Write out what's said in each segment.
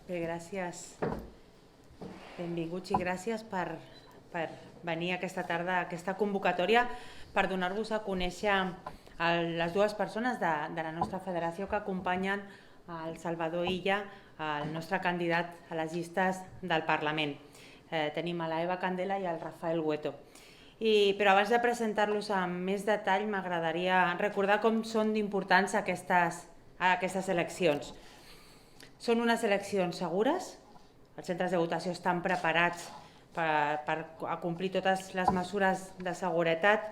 Bé, gràcies. Benvinguts i gràcies per venir aquesta tarda a aquesta convocatòria per donar-vos a conèixer les dues persones de la nostra federació que acompanyen el Salvador Illa, el nostre candidat a les llistes del Parlament. Tenim a la Eva Candela i al Rafael Hueto. Però abans de presentar-los amb més detall m'agradaria recordar com són importants aquestes eleccions. Són unes eleccions segures, els centres de votació estan preparats per complir totes les mesures de seguretat.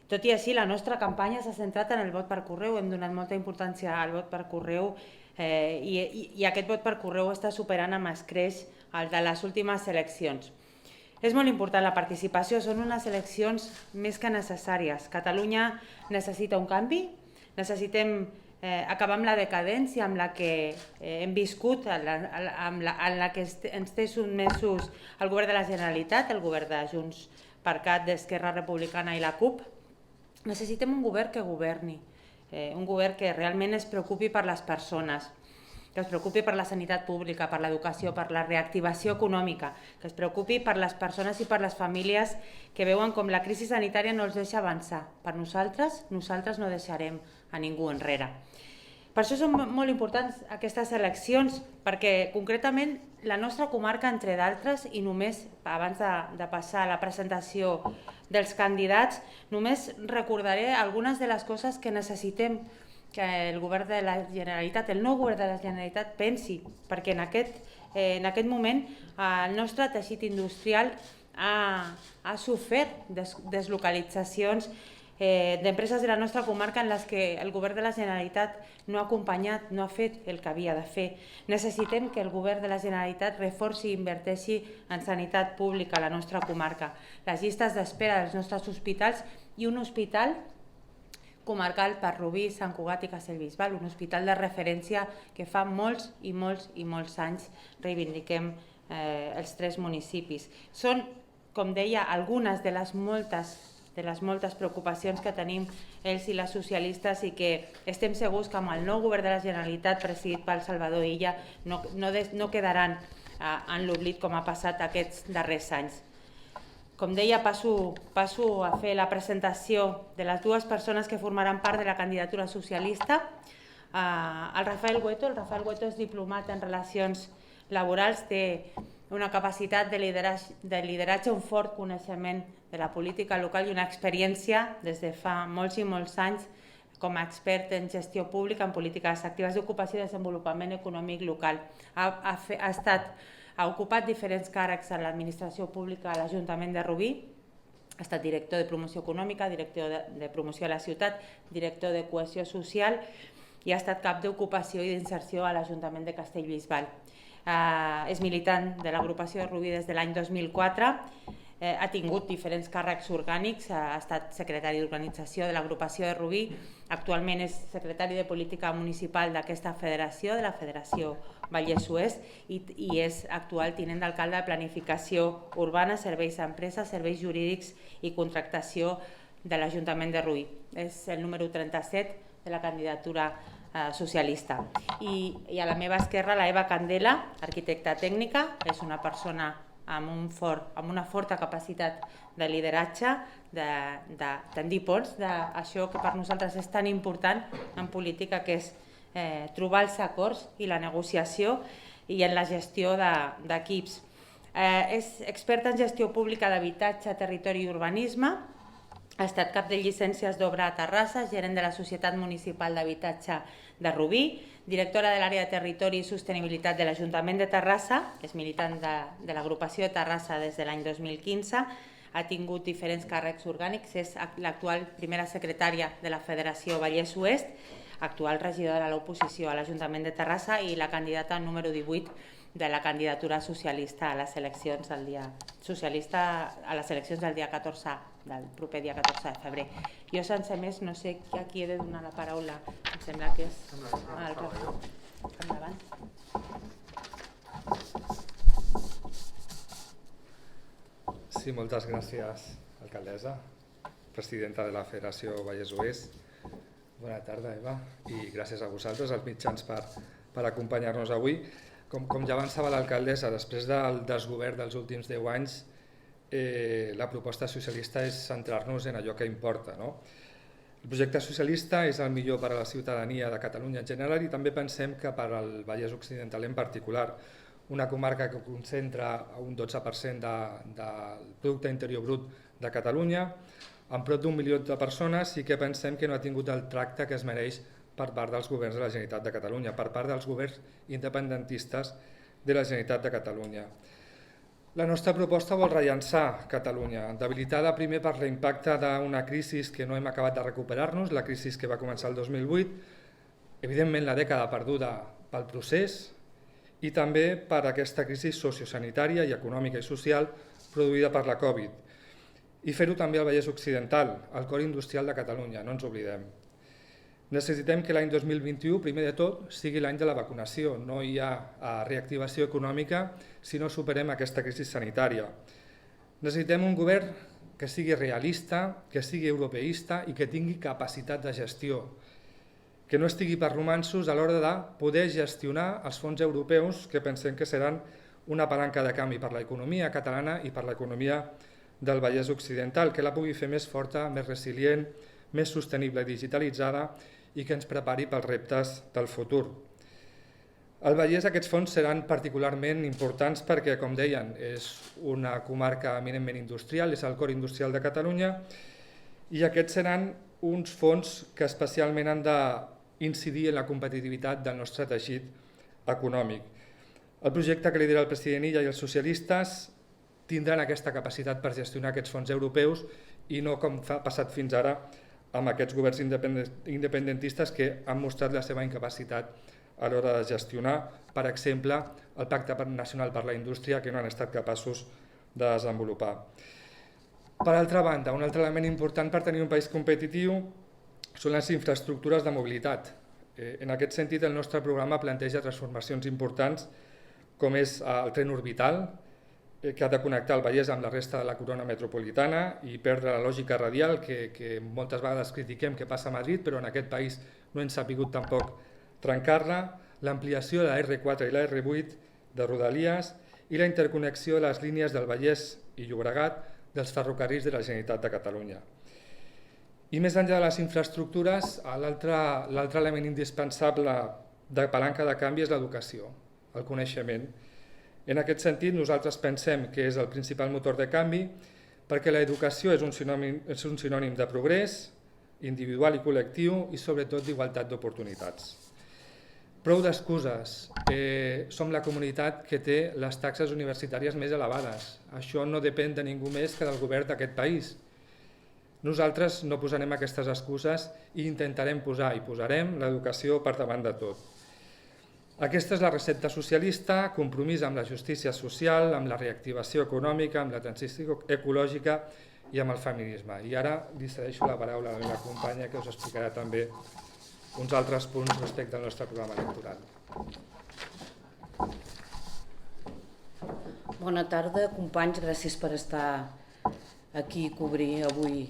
Tot i així, la nostra campanya s'ha centrat en el vot per correu, hem donat molta importància al vot per correu i aquest vot per correu està superant amb escreix el de les últimes eleccions. És molt important la participació, són unes eleccions més que necessàries. Catalunya necessita un canvi, necessitem acabar amb la decadència amb la que hem viscut, amb la que ens té sotmesos el govern de la Generalitat, el govern de Junts per Cat, d'Esquerra Republicana i la CUP. Necessitem un govern que governi, un govern que realment es preocupi per les persones, que es preocupi per la sanitat pública, per l'educació, per la reactivació econòmica, que es preocupi per les persones i per les famílies que veuen com la crisi sanitària no els deixa avançar. Per nosaltres no deixarem a ningú enrere. Per això són molt importants aquestes eleccions, perquè concretament la nostra comarca, entre d'altres, i només abans de passar a la presentació dels candidats, només recordaré algunes de les coses que necessitem que el govern de la Generalitat, el nou govern de la Generalitat pensi, perquè en aquest moment el nostre teixit industrial ha sofert deslocalitzacions d'empreses de la nostra comarca en les que el govern de la Generalitat no ha acompanyat, no ha fet el que havia de fer. Necessitem que el govern de la Generalitat reforci i inverteixi en sanitat pública a la nostra comarca, les llistes d'espera dels nostres hospitals i un hospital comarcal per Rubí, Sant Cugat i Castellbisbal, un hospital de referència que fa molts i molts anys reivindiquem els tres municipis. Són, com deia, algunes de les moltes preocupacions que tenim ells i les socialistes i que estem segurs que amb el nou govern de la Generalitat presidit pel Salvador Illa no quedaran en l'oblit com ha passat aquests darrers anys. Com deia, passo a fer la presentació de les dues persones que formaran part de la candidatura socialista. El Rafael Hueto és diplomat en Relacions Laborals, té una capacitat de lideratge, un fort coneixement de la política local i una experiència des de fa molts i molts anys com a expert en gestió pública, en polítiques actives d'ocupació i desenvolupament econòmic local. Ha ocupat diferents càrrecs a l'administració pública a l'Ajuntament de Rubí, ha estat director de promoció econòmica, director de promoció a la ciutat, director de cohesió social i ha estat cap d'ocupació i d'inserció a l'Ajuntament de Castellbisbal. És militant de l'agrupació de Rubí des de l'any 2004, ha tingut diferents càrrecs orgànics, ha estat secretari d'organització de l'agrupació de Rubí, actualment és secretari de política municipal d'aquesta federació, de la Federació Vallès Oest, i és actual tinent d'alcalde de planificació urbana, serveis a empreses, serveis jurídics i contractació de l'Ajuntament de Rubí. És el número 37 de la candidatura socialista. I a la meva esquerra la Eva Candela, arquitecta tècnica, és una persona amb una forta capacitat de lideratge, de tendir ponts, d'això que per nosaltres és tan important en política, que és trobar els acords i la negociació i en la gestió d'equips. És experta en gestió pública d'habitatge, territori i urbanisme, ha estat cap de llicències d'obra a Terrassa, gerent de la Societat Municipal d'Habitatge de Rubí, directora de l'àrea de Territori i Sostenibilitat de l'Ajuntament de Terrassa, és militant de l'agrupació de Terrassa des de l'any 2015, ha tingut diferents càrrecs orgànics, és l'actual primera secretària de la Federació Vallès Oest, actual regidora de l'oposició a l'Ajuntament de Terrassa i la candidata número 18 de la candidatura socialista a les eleccions del del proper dia 14 de febrer. Jo, sense més, no sé a qui he de donar la paraula. Em sembla que és el Rafa. Endavant. Sí, moltes gràcies, alcaldessa, presidenta de la Federació Vallès Oest. Bona tarda, Eva, i gràcies a vosaltres, als mitjans, per acompanyar-nos avui. Com ja avançava l'alcaldessa, després del desgovern dels últims 10 anys, la proposta socialista és centrar-nos en allò que importa, no? El projecte socialista és el millor per a la ciutadania de Catalunya en general i també pensem que per al Vallès Occidental en particular, una comarca que concentra un 12% del producte interior brut de Catalunya, amb prop d'1 milió de persones, sí que pensem que no ha tingut el tracte que es mereix per part dels governs de la Generalitat de Catalunya, per part dels governs independentistes de la Generalitat de Catalunya. La nostra proposta vol rellançar Catalunya, debilitada primer per l'impacte d'una crisi que no hem acabat de recuperar-nos, la crisi que va començar el 2008, evidentment la dècada perduda pel procés i també per aquesta crisi sociosanitària i econòmica i social produïda per la Covid. I fer-ho també al Vallès Occidental, el cor industrial de Catalunya, no ens oblidem. Necessitem que l'any 2021, primer de tot, sigui l'any de la vacunació. No hi ha reactivació econòmica si no superem aquesta crisi sanitària. Necessitem un govern que sigui realista, que sigui europeista i que tingui capacitat de gestió, que no estigui per romanços a l'hora de poder gestionar els fons europeus que pensem que seran una palanca de canvi per l'economia catalana i per l'economia del Vallès Occidental, que la pugui fer més forta, més resilient, més sostenible i digitalitzada i que ens prepari pels reptes del futur. Al Vallès aquests fons seran particularment importants perquè, com deien, és una comarca eminentment industrial, és el cor industrial de Catalunya i aquests seran uns fons que especialment han d'incidir en la competitivitat del nostre teixit econòmic. El projecte que lidera el president Illa i els socialistes tindran aquesta capacitat per gestionar aquests fons europeus i no com ha passat fins ara amb aquests governs independentistes que han mostrat la seva incapacitat a l'hora de gestionar, per exemple, el Pacte Nacional per la Indústria, que no han estat capaços de desenvolupar. Per altra banda, un altre element important per tenir un país competitiu són les infraestructures de mobilitat. En aquest sentit, el nostre programa planteja transformacions importants, com és el tren orbital, que ha de connectar el Vallès amb la resta de la corona metropolitana i perdre la lògica radial que moltes vegades critiquem que passa a Madrid, però en aquest país no hem sabut tampoc trencar-la, l'ampliació de la R4 i la R8 de Rodalies i la interconnexió de les línies del Vallès i Llobregat dels ferrocarrils de la Generalitat de Catalunya. I més enllà de les infraestructures, l'altre element indispensable de palanca de canvi és l'educació, el coneixement. En aquest sentit, nosaltres pensem que és el principal motor de canvi perquè l'educació és un sinònim de progrés individual i col·lectiu i sobretot d'igualtat d'oportunitats. Prou d'excuses. Som la comunitat que té les taxes universitàries més elevades. Això no depèn de ningú més que del govern d'aquest país. Nosaltres no posarem aquestes excuses i intentarem posar i posarem l'educació per davant de tot. Aquesta és la recepta socialista, compromís amb la justícia social, amb la reactivació econòmica, amb la transició ecològica i amb el feminisme. I ara li cedeixo la paraula a la meva companya que us explicarà també uns altres punts respecte al nostre programa electoral. Bona tarda, companys. Gràcies per estar aquí i cobrir avui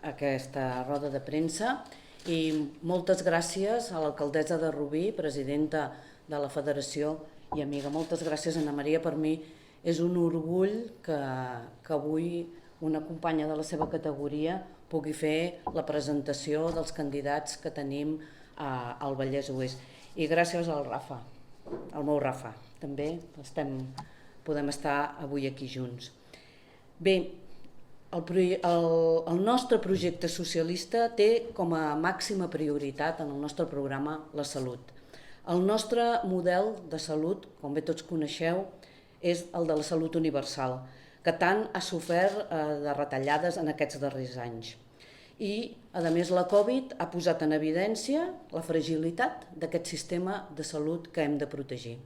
aquesta roda de premsa. I moltes gràcies a l'alcaldessa de Rubí, presidenta de la Federació i amiga. Moltes gràcies, Anna Maria. Per mi és un orgull que avui una companya de la seva categoria pugui fer la presentació dels candidats que tenim al Vallès Oest. I gràcies al Rafa, al meu Rafa. També podem estar avui aquí junts. Bé, el nostre projecte socialista té com a màxima prioritat en el nostre programa la salut. El nostre model de salut, com bé tots coneixeu, és el de la salut universal, que tant ha sofert de retallades en aquests darrers anys. I, a més, la Covid ha posat en evidència la fragilitat d'aquest sistema de salut que hem de protegir.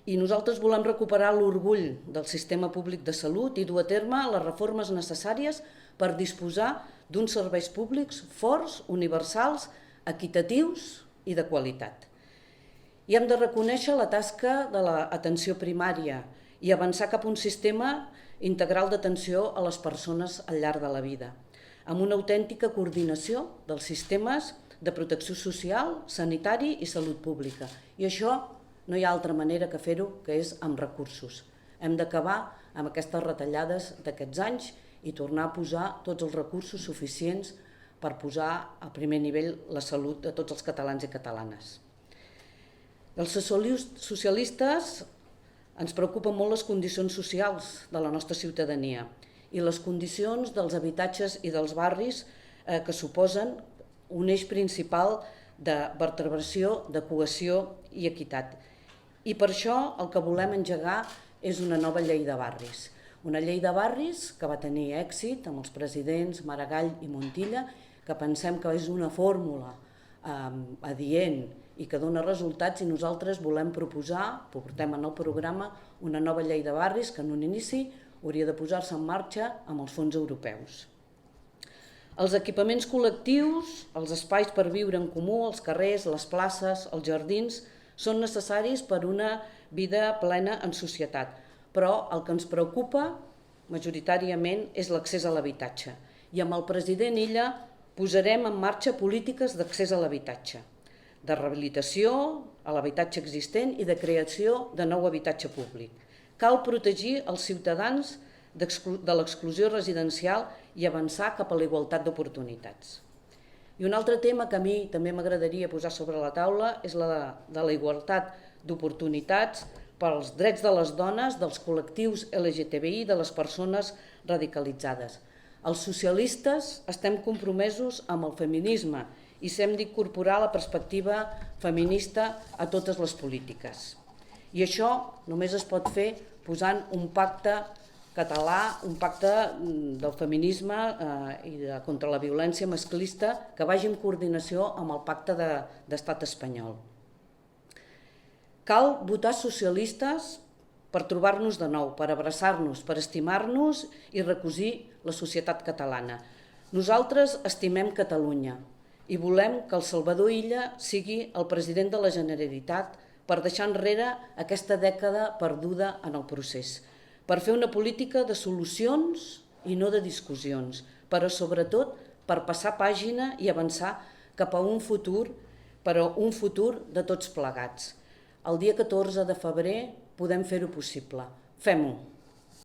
I nosaltres volem recuperar l'orgull del sistema públic de salut i dur a terme les reformes necessàries per disposar d'uns serveis públics forts, universals, equitatius i de qualitat. I hem de reconèixer la tasca de l'atenció primària i avançar cap a un sistema integral d'atenció a les persones al llarg de la vida, amb una autèntica coordinació dels sistemes de protecció social, sanitari i salut pública. I això No hi ha altra manera que fer-ho que és amb recursos. Hem d'acabar amb aquestes retallades d'aquests anys i tornar a posar tots els recursos suficients per posar a primer nivell la salut de tots els catalans i catalanes. Els socialistes ens preocupen molt les condicions socials de la nostra ciutadania i les condicions dels habitatges i dels barris que suposen un eix principal de vertebració, de cohesió i equitat. I per això el que volem engegar és una nova llei de barris. Una llei de barris que va tenir èxit amb els presidents Maragall i Montilla, que pensem que és una fórmula adient i que dona resultats, i nosaltres volem proposar, portem en el programa, una nova llei de barris que en un inici hauria de posar-se en marxa amb els fons europeus. Els equipaments col·lectius, els espais per viure en comú, els carrers, les places, els jardins, són necessaris per una vida plena en societat, però el que ens preocupa majoritàriament és l'accés a l'habitatge. I amb el president Illa posarem en marxa polítiques d'accés a l'habitatge, de rehabilitació a l'habitatge existent i de creació de nou habitatge públic. Cal protegir els ciutadans de l'exclusió residencial i avançar cap a la igualtat d'oportunitats. I un altre tema que a mi també m'agradaria posar sobre la taula és la de la igualtat d'oportunitats pels drets de les dones, dels col·lectius LGTBI i de les persones radicalitzades. Els socialistes estem compromesos amb el feminisme i s'hem d'incorporar la perspectiva feminista a totes les polítiques. I això només es pot fer posant un pacte català, un pacte del feminisme i contra la violència masclista que vagi en coordinació amb el pacte d'estat espanyol. Cal votar socialistes per trobar-nos de nou, per abraçar-nos, per estimar-nos i recosir la societat catalana. Nosaltres estimem Catalunya i volem que el Salvador Illa sigui el president de la Generalitat per deixar enrere aquesta dècada perduda en el procés, per fer una política de solucions i no de discussions, però sobretot per passar pàgina i avançar cap a un futur, però un futur de tots plegats. El dia 14 de febrer podem fer-ho possible. Fem-ho!